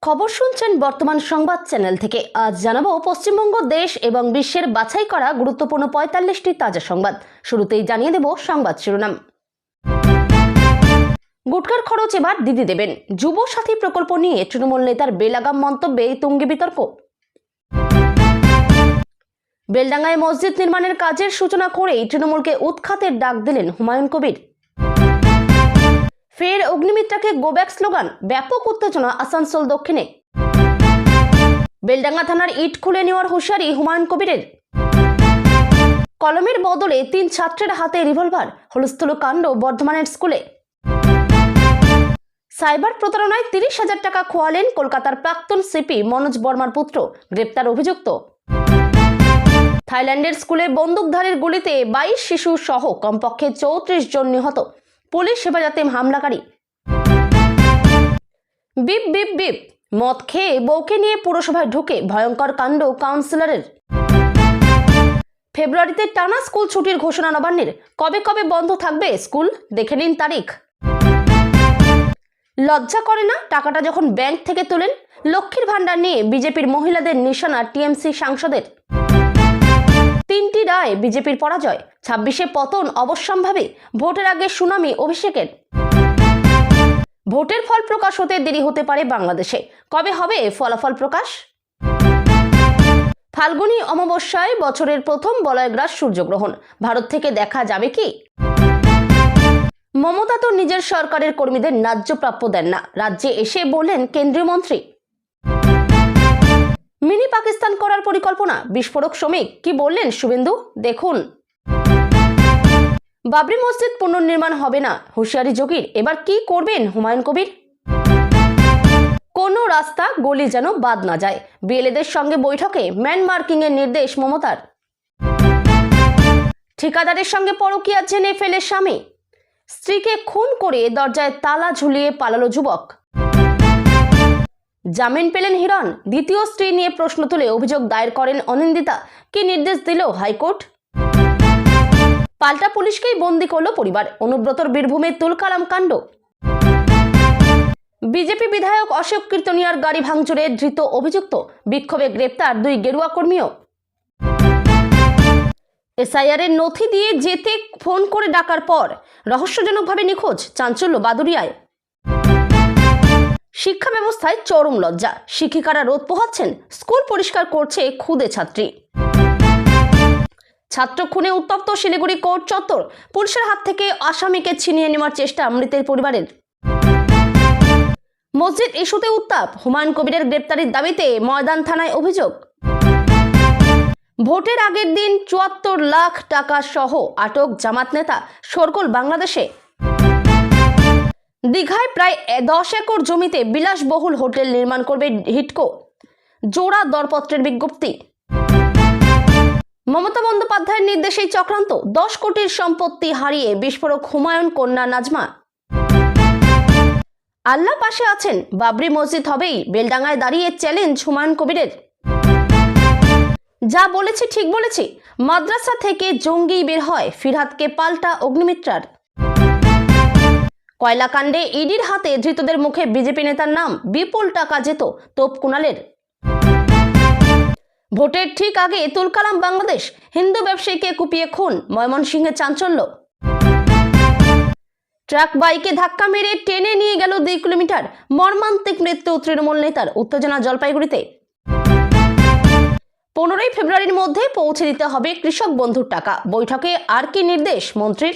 খবর শুনছেন বর্তমান সংবাদ চ্যানেল থেকে। আজ জানাবো পশ্চিমবঙ্গ দেশ এবং বিশ্বের বাছাই করা গুরুত্বপূর্ণ ৪৫টি তাজা সংবাদ। শুরুতেই জানিয়ে দেব সংবাদ শিরোনাম। গুটকার খরচ এবার দিদি দেবেন, যুব সাথী প্রকল্প নিয়ে তৃণমূল নেতার বেলাগাম মন্তব্যে তুঙ্গে বিতর্ক। বেলডাঙ্গায় মসজিদ নির্মাণের কাজের সূচনা করেই তৃণমূলকে উৎখাতের ডাক দিলেন হুমায়ুন কবির। ফের অগ্নিমিত্রাকে গো ব্যাক স্লোগান, ব্যাপক উত্তেজনা আসানসোল দক্ষিণে। বেলডাঙ্গা থানার ইট খুলে নেওয়ার হুঁশিয়ারি হুমায়ুন কবিরের। কলমের বদলে ৩ ছাত্রের হাতে রিভলভার, হুলস্থুল কাণ্ড বর্ধমানের স্কুলে। সাইবার প্রতারণায় ৩০,০০০ টাকা খোয়ালেন কলকাতার প্রাক্তন সিপি মনোজ বর্মার পুত্র, গ্রেপ্তার অভিযুক্ত। থাইল্যান্ডের স্কুলে বন্দুকধারীর গুলিতে ২২ শিশু সহ কমপক্ষে ৩৪ জন নিহত, পুলিশ হেফাজতে হামলাকারী। বিপ বিপ বিপ, মদ খেয়ে বউকে নিয়ে পুরসভায় ঢুকে ভয়ঙ্কর কাণ্ড কাউন্সিলরের। ফেব্রুয়ারিতে টানা স্কুল ছুটির ঘোষণা নবান্নের, কবে কবে বন্ধ থাকবে স্কুল দেখে নিন তারিখ। লজ্জা করে না টাকাটা যখন ব্যাংক থেকে তোলেন? লক্ষ্মীর ভান্ডার নিয়ে বিজেপির মহিলাদের নিশানা টিএমসি সাংসদের। ৩টি রায় বিজেপির পরাজয়, ২৬শে পতন অবশ্যম্ভাবী, ভোটের আগে সুনামি অভিষেকের। ভোটের ফল প্রকাশ হতে দেরি হতে পারে বাংলাদেশে, কবে হবে ফলাফল প্রকাশ? ফাল্গুনী অমাবস্যায় বছরের প্রথম বলয়গ্রাস সূর্যগ্রহণ, ভারত থেকে দেখা যাবে কি? মমতা তো নিজের সরকারের কর্মীদের ন্যায্য প্রাপ্য দেন না, রাজ্যে এসে বললেন কেন্দ্রীয় মন্ত্রী। মিনি পাকিস্তান করার পরিকল্পনা, বিস্ফোরক শ্রমিক কি বললেন শুভেন্দু দেখুন। বাবরি মসজিদ পুনর্নির্মাণ হবে না, হুঁশিয়ারি যোগীর, এবার কি করবেন হুমায়ুন কবির? কোনো রাস্তা গলি যেন বাদ না যায়, বিএলএদের সঙ্গে বৈঠকে ম্যান মার্কিং এর নির্দেশ মমতার। ঠিকাদারের সঙ্গে পরকীয়া জেনে ফেলে স্বামী, স্ত্রীকে খুন করে দরজায় তালা ঝুলিয়ে পালালো যুবক। জামিন পেলেন হিরণ, দ্বিতীয় স্ত্রী নিয়ে প্রশ্ন তুলে অভিযোগ দায়ের করেন অনিন্দিতা, কি নির্দেশ দিল হাইকোর্ট? পাল্টা পুলিশকেই বন্দি করলো পরিবার, অনুব্রতর বীরভূমে তুলকালাম কাণ্ড। বিজেপি বিধায়ক অশোক কীর্তনিয়ার গাড়ি ভাঙচুরে ধৃত অভিযুক্ত, বিক্ষোভে গ্রেপ্তার 2 গেরুয়া কর্মীও। এসআইআর এর নথি দিয়ে যেতে ফোন করে ডাকার পর রহস্যজনকভাবে নিখোঁজ, চাঞ্চল্য বাদুড়িয়ায়। শিক্ষা ব্যবস্থায় চরম লজ্জা, শিক্ষিকারা রোদ পোহাচ্ছেন, স্কুল পরিষ্কার করছে খুদে ছাত্রী। ছাত্র খুনে উত্তপ্ত শিলিগুড়ি কোর্ট চত্বর, পুলিশের হাত থেকে আসামিকে ছিনিয়ে নেওয়ার চেষ্টা মৃতের পরিবারের। মসজিদ ইস্যুতে উত্তাপ, হুমায়ুন কবিরের গ্রেপ্তারির দাবিতে ময়দান থানায় অভিযোগ। ভোটের আগের দিন ৭৪ লাখ টাকা সহ আটক জামাত নেতা, শোরগোল বাংলাদেশে। দীঘায় প্রায় 10 একর জমিতে বিলাসবহুল হোটেল নির্মাণ করবে হিডকো, জোড়া দরপত্রের বিজ্ঞপ্তি। মমতা বন্দ্যোপাধ্যায়ের নির্দেশেই চক্রান্ত, 10 কোটির সম্পত্তি হারিয়ে বিস্ফোরক হুমায়ুন কন্যা নাজমা। আল্লাহ পাশে আছেন, বাবরি মসজিদ হবেই, বেলডাঙ্গায় দাঁড়িয়ে চ্যালেঞ্জ হুমায়ুন কবিরের। যা বলেছি ঠিক বলেছি, মাদ্রাসা থেকে জঙ্গি বের হয়, ফিরহাদকে পাল্টা অগ্নিমিত্রার। কয়লাকাণ্ডে ইডির হাতে ধৃতদের মুখে বিজেপি নেতার নাম, বিপুল টাকা যেত তোপ কুণালের। ভোটের ঠিক আগে তুলকালাম বাংলাদেশ, হিন্দু ব্যবসায়ীকে কুপিয়ে খুন, ময়মনসিংহে চাঞ্চল্য। ট্রাক বাইকে ধাক্কা মেরে টেনে নিয়ে গেল 2 কিলোমিটার, মর্মান্তিক মৃত্যু তৃণমূল নেতার, উত্তেজনা জলপাইগুড়িতে। 15 ফেব্রুয়ারির মধ্যে পৌঁছে দিতে হবে কৃষক বন্ধুর টাকা, বৈঠকে আর কি নির্দেশ মন্ত্রীর?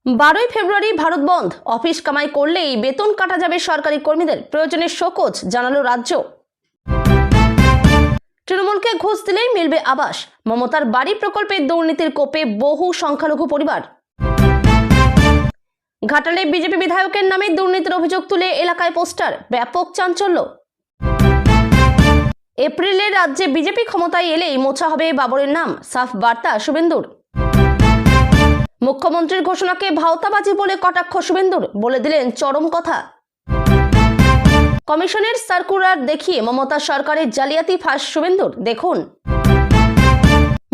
12 ফেব্রুয়ারি ভারত বন্ধ, অফিস কামাই করলেই বেতন কাটা যাবে সরকারি কর্মীদের, প্রয়োজনে শোকজ জানালো রাজ্য। তৃণমূলকে ঘুষ দিলেই মিলবে আবাস, মমতার বাড়ি প্রকল্পের দুর্নীতির কোপে বহু সংখ্যালঘু পরিবার। ঘাটালে বিজেপি বিধায়কের নামে দুর্নীতির অভিযোগ তুলে এলাকায় পোস্টার, ব্যাপক চাঞ্চল্য। এপ্রিলে রাজ্যে বিজেপি ক্ষমতায় এলেই মোছা হবে বাবরের নাম, সাফ বার্তা শুভেন্দুর। মুখ্যমন্ত্রীর ঘোষণাকে ভাওতাবাজি বলে কটাক্ষ শুভেন্দুর, বলে দিলেন চরম কথা। কমিশনের সার্কুলার দেখিয়ে মমতা সরকারের জালিয়াতি ফাঁস শুভেন্দুর দেখুন।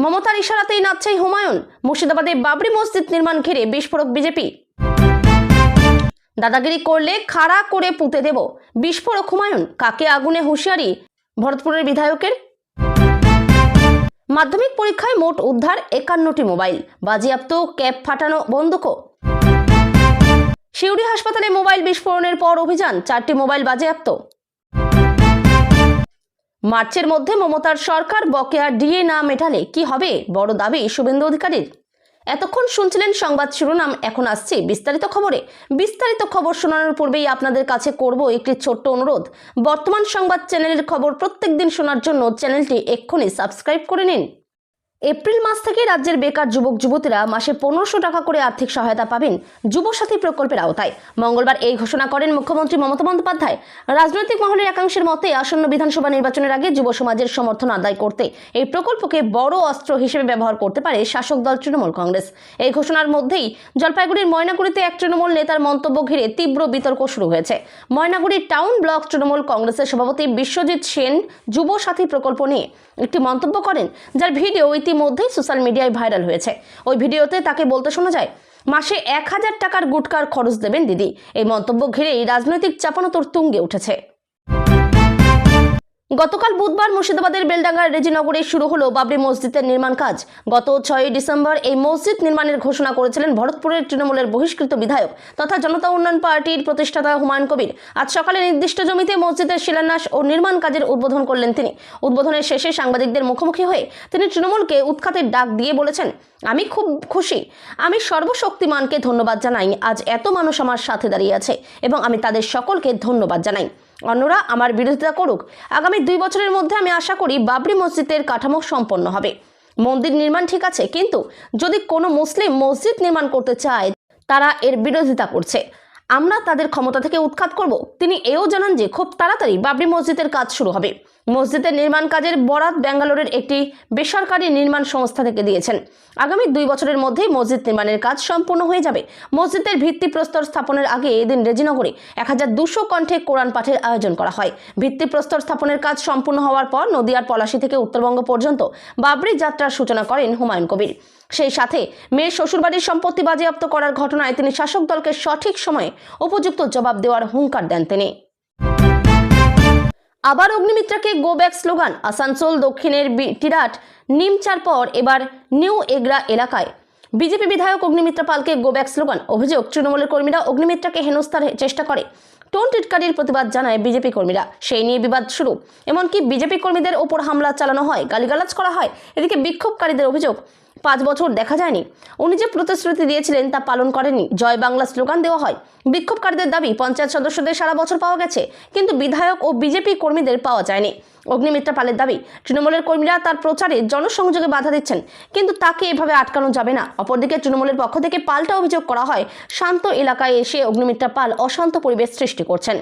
মমতার ইশারাতেই নাচছে হুমায়ুন, মুর্শিদাবাদে বাবরি মসজিদ নির্মাণ ঘিরে বিস্ফোরক বিজেপি। দাদাগিরি করলে খাড়া করে পুঁতে দেব, বিস্ফোরক হুমায়ুন, কাকে আগুনে হুঁশিয়ারি ভরতপুরের বিধায়কের। মাধ্যমিক পরীক্ষায় মোট উদ্ধার 51টি মোবাইল, বাজেয়াপ্ত ক্যাপ ফাটানো বন্দুকও। সিউড়ি হাসপাতালে মোবাইল বিস্ফোরণের পর অভিযান, 4টি মোবাইল বাজেয়াপ্ত। মার্চের মধ্যে মমতার সরকার বকেয়া ডিএ না মেটালে কি হবে, বড় দাবি শুভেন্দু অধিকারীর। এতক্ষণ শুনছিলেন সংবাদ শিরোনাম, এখন আসছি বিস্তারিত খবরে। বিস্তারিত খবর শোনানোর পূর্বেই আপনাদের কাছে করব একটি ছোট্ট অনুরোধ। বর্তমান সংবাদ চ্যানেলের খবর প্রত্যেকদিন শোনার জন্য চ্যানেলটি এক্ষুনি সাবস্ক্রাইব করে নিন। এপ্রিল মাস থেকে রাজ্যের বেকার যুবক যুবতীরা মাসে 1500 টাকা করে আর্থিক সহায়তা পাবেন যুবসাথী প্রকল্পের আওতায়। মঙ্গলবার এই ঘোষণা করেন মুখ্যমন্ত্রী মমতা বন্দ্যোপাধ্যায়। রাজনৈতিক মহলের একাংশের মতে আসন্ন বিধানসভা নির্বাচনের আগে যুব সমাজের সমর্থন আদায় করতে এই প্রকল্পকে বড় অস্ত্র হিসেবে ব্যবহার করতে পারে শাসক দল তৃণমূল কংগ্রেস। এই ঘোষণার মধ্যেই জলপাইগুড়ির ময়নাগুড়িতে এক তৃণমূল নেতার মন্তব্য ঘিরে তীব্র বিতর্ক শুরু হয়েছে। ময়নাগুড়ি টাউন ব্লক তৃণমূল কংগ্রেসের সভাপতি বিশ্বজিৎ সেন যুব সাথী প্রকল্প নিয়ে একটি মন্তব্য করেন, যার ভিডিও ইতিমধ্যেই সোশ্যাল মিডিয়ায় ভাইরাল হয়েছে। ওই ভিডিওতে তাকে বলতে শোনা যায়, মাসে 1000 টাকার গুটকার খরচ দেবেন দিদি। এই মন্তব্য ঘিরেই রাজনৈতিক চাপানোতর তুঙ্গে উঠেছে। গতকাল বুধবার মুর্শিদাবাদের বেলডাঙ্গার রেজিনগরে শুরু হলো বাবরি মসজিদের নির্মাণ কাজ। গত 6 ডিসেম্বর এই মসজিদ নির্মাণের ঘোষণা করেছিলেন ভরতপুরের তৃণমূলের বহিষ্কৃত বিধায়ক তথা জনতা উন্নয়ন পার্টির প্রতিষ্ঠাতা হুমায়ুন কবির। আজ সকালে নির্দিষ্ট জমিতে মসজিদের শিলান্যাস ও নির্মাণ কাজের উদ্বোধন করলেন তিনি। উদ্বোধনের শেষে সাংবাদিকদের মুখোমুখি হয়ে তিনি তৃণমূলকে উৎখাতের ডাক দিয়ে বলেছেন, আমি খুব খুশি, আমি সর্বশক্তিমানকে ধন্যবাদ জানাই। আজ এত মানুষ আমার সাথে দাঁড়িয়ে আছে এবং আমি তাদের সকলকে ধন্যবাদ জানাই। অন্যরা আমার বিরোধিতা করুক, আগামী 2 বছরের মধ্যে আমি আশা করি বাবরি মসজিদের কাঠামো সম্পন্ন হবে। মন্দির নির্মাণ ঠিক আছে, কিন্তু যদি কোনো মুসলিম মসজিদ নির্মাণ করতে চায় তারা এর বিরোধিতা করছে, আমরা তাদের ক্ষমতা থেকে উৎখাত করব। তিনি এও জানান যে খুব তাড়াতাড়ি বাবরি মসজিদের কাজ শুরু হবে। মসজিদের নির্মাণ কাজের বরাত ব্যাঙ্গালোরের একটি বেসরকারি নির্মাণ সংস্থা থেকে দিয়েছেন। আগামী 2 বছরের মধ্যেই মসজিদ নির্মাণের কাজ সম্পূর্ণ হয়ে যাবে। মসজিদের ভিত্তিপ্রস্তর স্থাপনের আগে এদিন রেজিনগরে 1200 কণ্ঠে কোরআন পাঠের আয়োজন করা হয়। ভিত্তিপ্রস্তর স্থাপনের কাজ সম্পূর্ণ হওয়ার পর নদিয়ার পলাশী থেকে উত্তরবঙ্গ পর্যন্ত বাবরি যাত্রার সূচনা করেন হুমায়ুন কবির। সেই সাথে মেয়ের শ্বশুরবাড়ির সম্পত্তি বাজেয়াপ্ত করার ঘটনায় তিনি শাসক দলকে সঠিক সময়ে উপযুক্ত জবাব দেওয়ার হুঙ্কার দেন তিনি। আবার অগ্নিমিত্রাকে গো ব্যাক স্লোগান। আসানসোল দক্ষিণের টিরাট নিমচার পর এবার নিউ এগরা এলাকায় বিজেপি বিধায়ক অগ্নিমিত্রা পালকে গো ব্যাক স্লোগান। অভিযোগ, তৃণমূলের কর্মীরা অগ্নিমিত্রাকে হেনস্থার চেষ্টা করে। টোন টিটকারির প্রতিবাদ জানায় বিজেপি কর্মীরা, সেই নিয়ে বিবাদ শুরু। এমনকি বিজেপি কর্মীদের ওপর হামলা চালানো হয়, গালিগালাজ করা হয়। এদিকে বিক্ষোভকারীদের অভিযোগ, 5 বছর দেখা যায়নি, উনি যে প্রতিশ্রুতি দিয়েছিলেন তা পালন করেননি। জয় বাংলা স্লোগান দেওয়া হয়। বিক্ষোভকারীদের দাবি, পঞ্চায়েত সদস্যদের সারা বছর পাওয়া গেছে, কিন্তু বিধায়ক ও বিজেপি কর্মীদের পাওয়া যায়নি। অগ্নিমিত্রা পালের দাবি, তৃণমূলের কর্মীরা তার প্রচারে জনসংযোগে বাধা দিচ্ছেন, কিন্তু তাকে এভাবে আটকানো যাবে না। অপরদিকে তৃণমূলের পক্ষ থেকে পাল্টা অভিযোগ করা হয়, শান্ত এলাকায় এসে অগ্নিমিত্রা পাল অশান্ত পরিবেশ সৃষ্টি করছেন,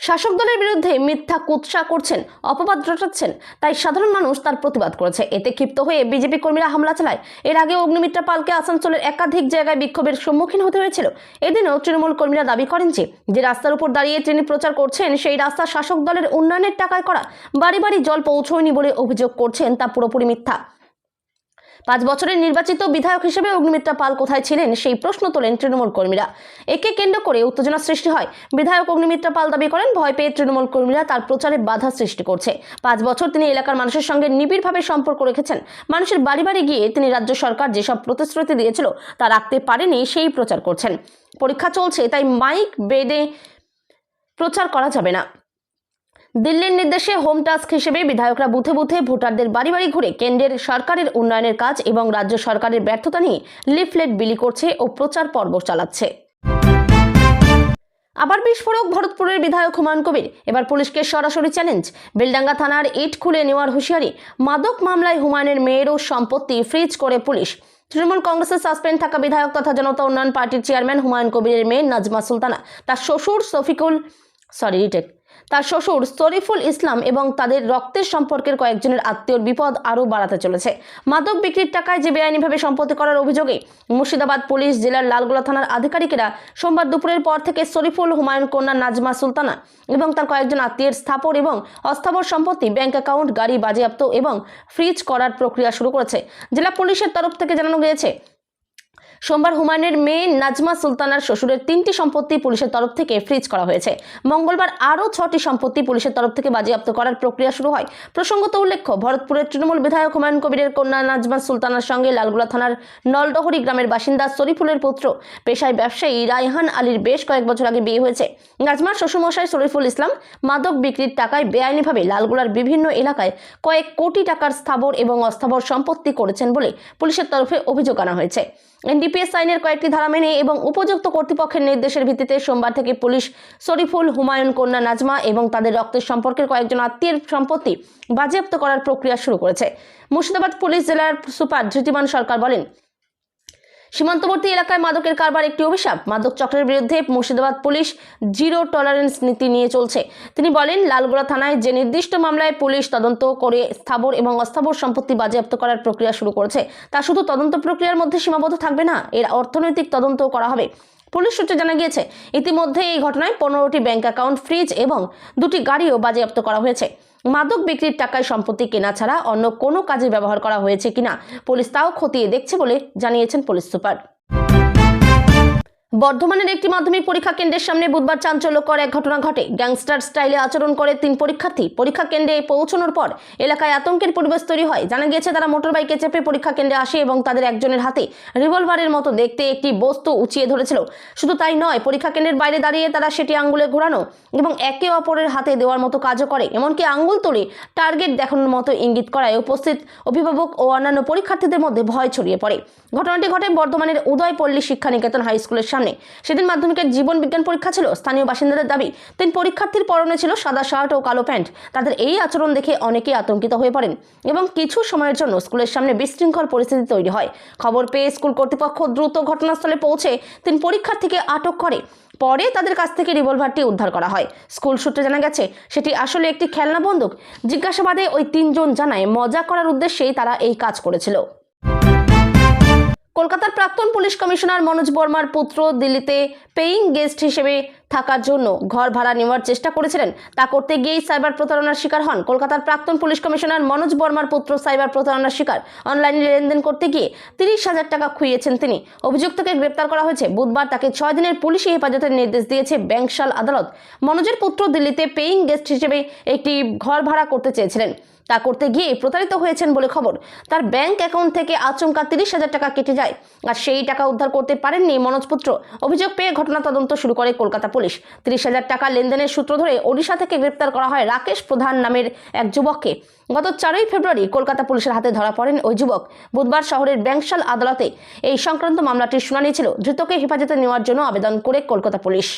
শাসক দলের বিরুদ্ধে মিথ্যা কুৎসা করছেন, অপবাদ রটাচ্ছেন। তাই সাধারণ মানুষ তার প্রতিবাদ করেছে। এতে ক্ষিপ্ত হয়ে বিজেপি কর্মীরা হামলা চালায়। এর আগে অগ্নিমিত্রা পালকে আসানসোলের একাধিক জায়গায় বিক্ষোভের সম্মুখীন হতে হয়েছিল। এদিনও তৃণমূল কর্মীরা দাবি করেন যে রাস্তার উপর দাঁড়িয়ে তিনি প্রচার করছেন, সেই রাস্তা শাসক দলের উন্নয়নের টাকায় করা। বাড়ি বাড়ি জল পৌঁছয়নি বলে অভিযোগ করছেন, তা পুরোপুরি মিথ্যা। 5 বছরের নির্বাচিত বিধায়ক হিসেবে অগ্নিমিত্রা পাল কোথায় ছিলেন, সেই প্রশ্ন তোলেন তৃণমূল কর্মীরা। একে কেন্দ্র করে উত্তেজনা সৃষ্টি হয়। বিধায়ক অগ্নিমিত্রা পাল দাবি করেন, ভয় পেয়ে তৃণমূল কর্মীরা তার প্রচারে বাধা সৃষ্টি করছে। 5 বছর তিনি এলাকার মানুষের সঙ্গে নিবিড়ভাবে সম্পর্ক রেখেছেন। মানুষের বাড়ি বাড়ি গিয়ে তিনি রাজ্য সরকার যেসব প্রতিশ্রুতি দিয়েছিল তা রাখতে পারেনি, সেই প্রচার করছেন। পরীক্ষা চলছে, তাই মাইক বেঁধে প্রচার করা যাবে না। দিল্লির নির্দেশে হোম টাস্ক হিসেবে বিধায়করা বুথে বুথে ভোটারদের বাড়ি বাড়ি ঘুরে কেন্দ্রের সরকারের উন্নয়নের কাজ এবং রাজ্য সরকারের ব্যর্থতা নিয়ে লিফলেট বিলি করছে ও প্রচার পর্ব চালাচ্ছে। আবার বিস্ফোরক ভরতপুরের বিধায়ক হুমায়ুন কবির। এবার পুলিশকে সরাসরি চ্যালেঞ্জ। বেলডাঙ্গা থানার ইট খুলে নেওয়ার হুঁশিয়ারি। মাদক মামলায় হুমায়ুনের মেয়েরও সম্পত্তি ফ্রিজ করে পুলিশ। তৃণমূল কংগ্রেসের সাসপেন্ড থাকা বিধায়ক তথা জনতা উন্নয়ন পার্টির চেয়ারম্যান হুমায়ুন কবিরের মেয়ে নাজমা সুলতানা, তার শ্বশুর শরীফুল ইসলাম এবং তাদের রক্তের সম্পর্কের কয়েকজনের আত্মীয়র বিপদ আরও বাড়াতে চলেছে। মাদক বিক্রির টাকায় যে বেআইনিভাবে সম্পত্তি করার অভিযোগে মুর্শিদাবাদ পুলিশ জেলার লালগোলা থানার আধিকারিকেরা সোমবার দুপুরের পর থেকে শরীফুল, হুমায়ুন কন্যা নাজমা সুলতানা এবং তার কয়েকজন আত্মীয়ের স্থাবর এবং অস্থাবর সম্পত্তি, ব্যাংক অ্যাকাউন্ট, গাড়ি বাজেয়াপ্ত এবং ফ্রিজ করার প্রক্রিয়া শুরু করেছে। জেলা পুলিশের তরফ থেকে জানানো গিয়েছে, সোমবার হুমায়ুনের মেয়ে নাজমা সুলতানার শ্বশুরের 3টি সম্পত্তি পুলিশের তরফ থেকে ফ্রিজ করা হয়েছে। মঙ্গলবার আরও 6টি সম্পত্তি পুলিশের তরফ থেকে বাজেয়াপ্ত করার প্রক্রিয়া শুরু হয়। প্রসঙ্গত উল্লেখ্য, ভরতপুরের তৃণমূল বিধায়ক হুমায়ুন কবিরের কন্যা নাজমা সুলতানার সঙ্গে লালগোলা থানার নলডহরি গ্রামের বাসিন্দা শরীফুলের পুত্র পেশায় ব্যবসায়ী রায়হান আলীর বেশ কয়েক বছর আগে বিয়ে হয়েছে। নাজমার শ্বশুরমশাই শরীফুল ইসলাম মাদক বিক্রির টাকায় বেআইনিভাবে লালগোলার বিভিন্ন এলাকায় কয়েক কোটি টাকার স্থাবর এবং অস্থাবর সম্পত্তি করেছেন বলে পুলিশের তরফে অভিযোগ আনা হয়েছে। এনডিপিএস আইনের কয়েকটি ধারা মেনে এবং উপযুক্ত কর্তৃপক্ষের নির্দেশের ভিত্তিতে সোমবার থেকে পুলিশ শরীফুল, হুমায়ুন, কন্যা নাজমা এবং তাদের রক্তের সম্পর্কের কয়েকজন আত্মীয়ের সম্পত্তি বাজেয়াপ্ত করার প্রক্রিয়া শুরু করেছে। মুর্শিদাবাদ পুলিশ জেলার সুপার ধৃতিমান সরকার বলেন, সীমান্তবর্তী এলাকায় মাদকের কারবার একটি অভিশাপ। মাদক চক্রের বিরুদ্ধে মুর্শিদাবাদ পুলিশ জিরো টলারেন্স নীতি নিয়ে চলছে। তিনি বলেন, লালগোলা থানায় যে নির্দিষ্ট মামলায় পুলিশ তদন্ত করে স্থাবর এবং অস্থাবর সম্পত্তি বাজেয়াপ্ত করার প্রক্রিয়া শুরু করেছে, তা শুধু তদন্ত প্রক্রিয়ার মধ্যে সীমাবদ্ধ থাকবে না, এর অর্থনৈতিক তদন্তও করা হবে। পুলিশ সূত্রে জানা গিয়েছে, ইতিমধ্যে এই ঘটনায় 15টি ব্যাংক অ্যাকাউন্ট ফ্রিজ এবং 2টি গাড়িও বাজেয়াপ্ত করা হয়েছে। মাদক বিক্রির টাকায় সম্পত্তি কেনা ছাড়া অন্য কোনো কাজে ব্যবহার করা হয়েছে কিনা পুলিশ তাও খতিয়ে দেখছে বলে জানিয়েছেন পুলিশ সুপার। বর্ধমানের একটি মাধ্যমিক পরীক্ষা কেন্দ্রের সামনে বুধবার চাঞ্চল্যকর এক ঘটনা ঘটে। গ্যাংস্টার স্টাইলে আচরণ করে 3 পরীক্ষার্থী। পরীক্ষা কেন্দ্রে পৌঁছানোর পর এলাকায় আতঙ্কের পরিবেশ তৈরি হয়। জানা গিয়েছে, তারা মোটরবাইকে চেপে পরীক্ষা কেন্দ্রে আসে এবং তাদের একজনের হাতে রিভলভারের মতো দেখতে একটি বস্তু উঁচিয়ে ধরেছিল। শুধু তাই নয়, পরীক্ষা কেন্দ্রের বাইরে দাঁড়িয়ে তারা সেটি আঙ্গুলে ঘোরানো এবং একে অপরের হাতে দেওয়ার মতো কাজও করে। এমনকি আঙ্গুল তুলে টার্গেট দেখানোর মতো ইঙ্গিত করায় উপস্থিত অভিভাবক ও অন্যান্য পরীক্ষার্থীদের মধ্যে ভয় ছড়িয়ে পড়ে। ঘটনাটি ঘটে বর্ধমানের উদয়পল্লী শিক্ষা নিকেতন হাই স্কুলের সামনে। সেদিন মাধ্যমিকের জীবন বিজ্ঞান পরীক্ষা ছিল। স্থানীয় বাসিন্দাদের দাবি, 3 পরীক্ষার্থীর পরনে ছিল সাদা শার্ট ও কালো প্যান্ট। তাদের এই আচরণ দেখে অনেকেই আতঙ্কিত হয়ে পড়েন এবং কিছু সময়ের জন্য স্কুলের সামনে বিশৃঙ্খল পরিস্থিতি তৈরি হয়। খবর পেয়ে স্কুল কর্তৃপক্ষ দ্রুত ঘটনাস্থলে পৌঁছে 3 পরীক্ষার্থীকে আটক করে। পরে তাদের কাছ থেকে রিভলভারটি উদ্ধার করা হয়। স্কুল সূত্রে জানা গেছে, সেটি আসলে একটি খেলনা বন্দুক। জিজ্ঞাসাবাদে ওই 3 জন জানায়, মজা করার উদ্দেশ্যেই তারা এই কাজ করেছিল। কলকাতার প্রাক্তন পুলিশ কমিশনার মনোজ বর্মার পুত্র দিল্লিতে পেইং গেস্ট হিসেবে থাকার জন্য ঘর ভাড়া নেওয়ার চেষ্টা করেছিলেন। তা করতে গিয়েই সাইবার প্রতারণার শিকার হন। কলকাতার প্রাক্তন পুলিশ কমিশনার মনোজ বর্মার পুত্র সাইবার প্রতারণার শিকার। অনলাইনে লেনদেন করতে গিয়ে 30,000 টাকা খুইয়েছেন তিনি। অভিযুক্তকে গ্রেপ্তার করা হয়েছে। বুধবার তাকে 6 দিনের পুলিশি হেফাজতের নির্দেশ দিয়েছে ব্যাংশাল আদালত। মনোজের পুত্র দিল্লিতে পেইং গেস্ট হিসেবে একটি ঘর ভাড়া করতে চেয়েছিলেন। তা করতে গিয়ে প্রতারিত হয়েছেন বলে খবর। তার ব্যাংক অ্যাকাউন্ট থেকে আচমকা 30,000 টাকা কেটে যায়, আর সেই টাকা উদ্ধার করতে পারেননি মনোজ পুত্র। অভিযোগ পেয়ে ঘটনা তদন্ত শুরু করে কলকাতা পুলিশ। 30,000 টাকা লেনদেনের সূত্র ধরে ওড়িশা থেকে গ্রেপ্তার করা হয় রাকেশ প্রধান নামের এক যুবককে। গত 4ই ফেব্রুয়ারি কলকাতা পুলিশের হাতে ধরা পড়েন ওই যুবক। বুধবার শহরের ব্যাংশাল আদালতে এই সংক্রান্ত মামলাটির শুনানি ছিল। ধৃতকে হেফাজতে নেওয়ার জন্য আবেদন করে কলকাতা পুলিশ।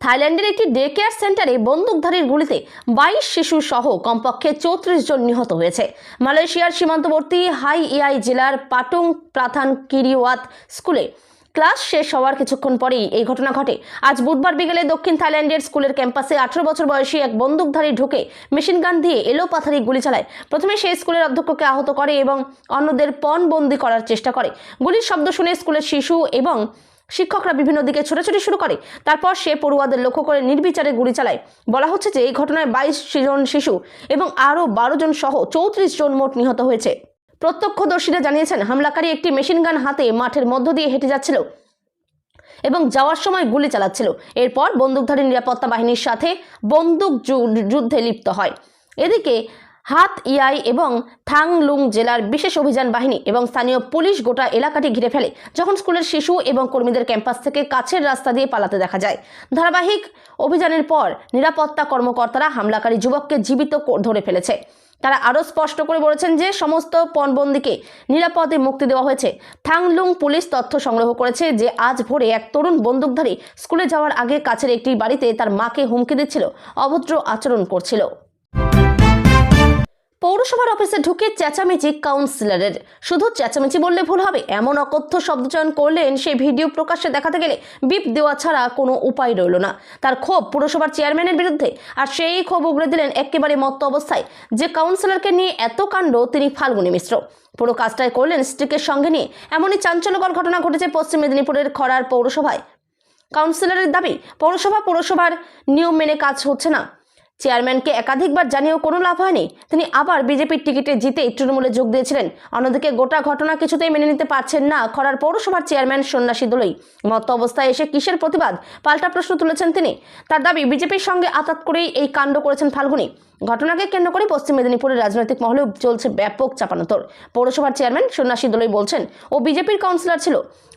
থাইল্যান্ডের একটি ডে কেয়ার সেন্টারে বন্দুকধারীর গুলিতে 22 শিশু সহ কমপক্ষে 34 জন নিহত হয়েছে। মালয়েশিয়ার সীমান্তবর্তী হাই ইয়াই জেলার পাটুং প্রাথান কিরিওয়াত স্কুলে ক্লাস শেষ হওয়ার কিছুক্ষণ পরেই এই ঘটনা ঘটে। আজ বুধবার বিকেলে দক্ষিণ থাইল্যান্ডের স্কুলের ক্যাম্পাসে 18 বছর বয়সী এক বন্দুকধারী ঢুকে মেশিন গান দিয়ে এলোপাথারি গুলি চালায়। প্রথমে সেই স্কুলের অধ্যক্ষকে আহত করে এবং অন্যদের পণবন্দি করার চেষ্টা করে। গুলির শব্দ শুনে স্কুলের শিশু এবং শিক্ষকরা বিভিন্ন দিকে ছোটাছুটি শুরু করে। তারপর সে পড়ুয়াদের লক্ষ্য করে নির্বিচারে গুলি চালায়। বলা হচ্ছে যে এই ঘটনায় 22 জন শিশু এবং আরও 12 জন সহ 34 জন মোট নিহত হয়েছে। প্রত্যক্ষদর্শীরা জানিয়েছেন, হামলাকারী একটি মেশিন গান হাতে মাঠের মধ্য দিয়ে হেঁটে যাচ্ছিল এবং যাওয়ার সময় গুলি চালাচ্ছিল। এরপর বন্দুকধারী নিরাপত্তা বাহিনীর সাথে বন্দুক যুদ্ধে লিপ্ত হয়। এদিকে হাত ইয়াই এবং থাংলুং জেলার বিশেষ অভিযান বাহিনী এবং স্থানীয় পুলিশ গোটা এলাকাটি ঘিরে ফেলে যখন স্কুলের শিশু এবং কর্মীদের ক্যাম্পাস থেকে কাছের রাস্তা দিয়ে পালাতে দেখা যায়। ধারাবাহিক অভিযানের পর নিরাপত্তা কর্মকর্তারা হামলাকারী যুবককে জীবিত ধরে ফেলেছে। তারা আরও স্পষ্ট করে বলেছেন যে সমস্ত পণবন্দীকে নিরাপদে মুক্তি দেওয়া হয়েছে। থাংলুং পুলিশ তথ্য সংগ্রহ করেছে যে আজ ভোরে এক তরুণ বন্দুকধারী স্কুলে যাওয়ার আগে কাছের একটি বাড়িতে তার মাকে হুমকি দিচ্ছিল, অভদ্র আচরণ করছিল। পৌরসভার অফিসে ঢুকে চেঁচামেচি কাউন্সিলরের। শুধু চেঁচামেচি বললে ভুল হবে, এমন অকথ্য শব্দচয়ন করলেন সেই ভিডিও প্রকাশ্যে দেখাতে গেলে বিপ দেওয়া ছাড়া কোনো উপায় রইল না। তার ক্ষোভ পুরসভার চেয়ারম্যানের বিরুদ্ধে, আর সেই ক্ষোভ উগড়ে দিলেন একেবারে মত্ত অবস্থায়। যে কাউন্সিলরকে নিয়ে এত কাণ্ড তিনি ফাল্গুনী মিশ্র। পুরো কাজটাই করলেন স্ত্রীকে সঙ্গে নিয়ে। এমনই চাঞ্চল্যকর ঘটনা ঘটেছে পশ্চিম মেদিনীপুরের খড়ার পৌরসভায়। কাউন্সিলরের দাবি, পৌরসভার নিয়ম মেনে কাজ হচ্ছে না। চেয়ারম্যানকে একাধিকবার জানিয়েও কোনো লাভ হয়নি। তিনি আবার বিজেপির টিকিটে জিতে তৃণমূলে যোগ দিয়েছিলেন। অন্যদিকে গোটা ঘটনা কিছুতেই মেনে নিতে পারছেন না খড়ার পৌরসভার চেয়ারম্যান সন্ন্যাসী দোলই। মত্ত অবস্থায় এসে কিসের প্রতিবাদ, পাল্টা প্রশ্ন তুলেছেন তিনি। তার দাবি, বিজেপির সঙ্গে আঁতাত করেই এই কাণ্ড করেছেন ফাল্গুনী। ঘটনাকে কেন্দ্র করে পশ্চিম মেদিনীপুরের রাজনৈতিক মহলেও চলছে ব্যাপক চাপানোতর। পৌরসভার চেয়ারম্যান সন্ন্যাসী দোলই বলছেন, ও বিজেপির কাউন্সিলর ছিল,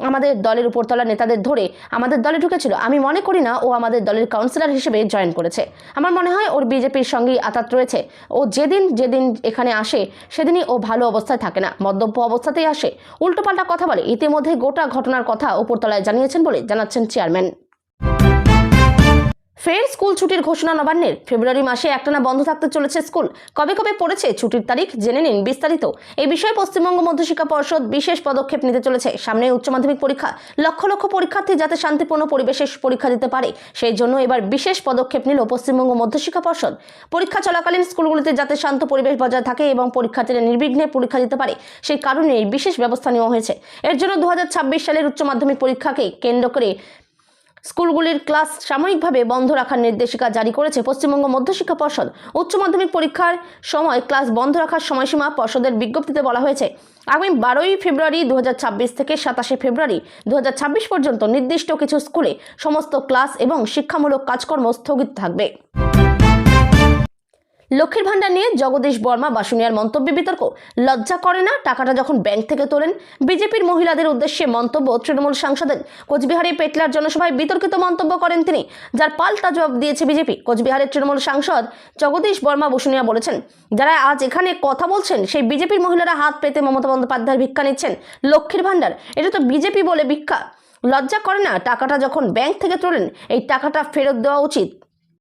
আমাদের দলের উপরতলা নেতাদের ধরে আমাদের দলে ঢুকেছিল। আমি মনে করি না ও আমাদের দলের কাউন্সিলর হিসেবে জয়েন করেছে। আমার মনে হয় ওর বিজেপির সঙ্গেই আঁতাত রয়েছে। ও যেদিন এখানে আসে সেদিনই ও ভালো অবস্থায় থাকে না, মদ্যপ অবস্থাতেই আসে, উল্টোপাল্টা কথা বলে। ইতিমধ্যে গোটা ঘটনার কথা উপরতলায় জানিয়েছেন বলে জানাচ্ছেন চেয়ারম্যান। ফের স্কুল ছুটির ঘোষণা নবান্নের। ফেব্রুয়ারি মাসে একটানা বন্ধ থাকতে চলেছে স্কুল। কবে কবে পড়েছে ছুটির তারিখ জেনে নিন বিস্তারিত। এই বিষয়ে পশ্চিমবঙ্গ মধ্যশিক্ষা পর্ষদ বিশেষ পদক্ষেপ নিতে চলেছে। সামনে উচ্চ মাধ্যমিক পরীক্ষা, লক্ষ লক্ষ পরীক্ষার্থী যাতে শান্তিপূর্ণ পরিবেশে পরীক্ষা দিতে পারে, সেই জন্য এবার বিশেষ পদক্ষেপ নিল পশ্চিমবঙ্গ মধ্যশিক্ষা পর্ষদ। পরীক্ষা চলাকালীন স্কুলগুলিতে যাতে শান্ত পরিবেশ বজায় থাকে এবং পরীক্ষার্থীরা নির্বিঘ্নে পরীক্ষা দিতে পারে, সেই কারণে এই বিশেষ ব্যবস্থা নেওয়া হয়েছে। এর জন্য 2026 সালের উচ্চ মাধ্যমিক পরীক্ষাকে কেন্দ্র করে স্কুলগুলির ক্লাস সাময়িকভাবে বন্ধ রাখার নির্দেশিকা জারি করেছে পশ্চিমবঙ্গ মধ্যশিক্ষা পর্ষদ। উচ্চ মাধ্যমিক পরীক্ষার সময় ক্লাস বন্ধ রাখার সময়সীমা পর্ষদের বিজ্ঞপ্তিতে বলা হয়েছে। আগামী 12ই ফেব্রুয়ারি 2026 থেকে 27শে ফেব্রুয়ারি 2026 পর্যন্ত নির্দিষ্ট কিছু স্কুলে সমস্ত ক্লাস এবং শিক্ষামূলক কাজকর্ম স্থগিত থাকবে। লক্ষ্মীর ভান্ডার নিয়ে জগদীশ বর্মা বাসুনিয়ার মন্তব্যে বিতর্ক। লজ্জা করে না টাকাটা যখন ব্যাংক থেকে তোলেন? বিজেপির মহিলাদের উদ্দেশ্যে মন্তব্য তৃণমূল সাংসদের। কোচবিহারে পেটলার জনসভায় বিতর্কিত মন্তব্য করেন তিনি, যার পাল্টা জবাব দিয়েছে বিজেপি। কোচবিহারের তৃণমূল সাংসদ জগদীশ বর্মা বসুনিয়া বলেছেন, যারা আজ এখানে কথা বলছেন সেই বিজেপির মহিলারা হাত পেতে মমতা বন্দ্যোপাধ্যায়ের ভিক্ষা নিচ্ছেন। লক্ষ্মীর ভান্ডার, এটা তো বিজেপি বলে ভিক্ষা। লজ্জা করে না টাকাটা যখন ব্যাংক থেকে তোলেন? এই টাকাটা ফেরত দেওয়া উচিত।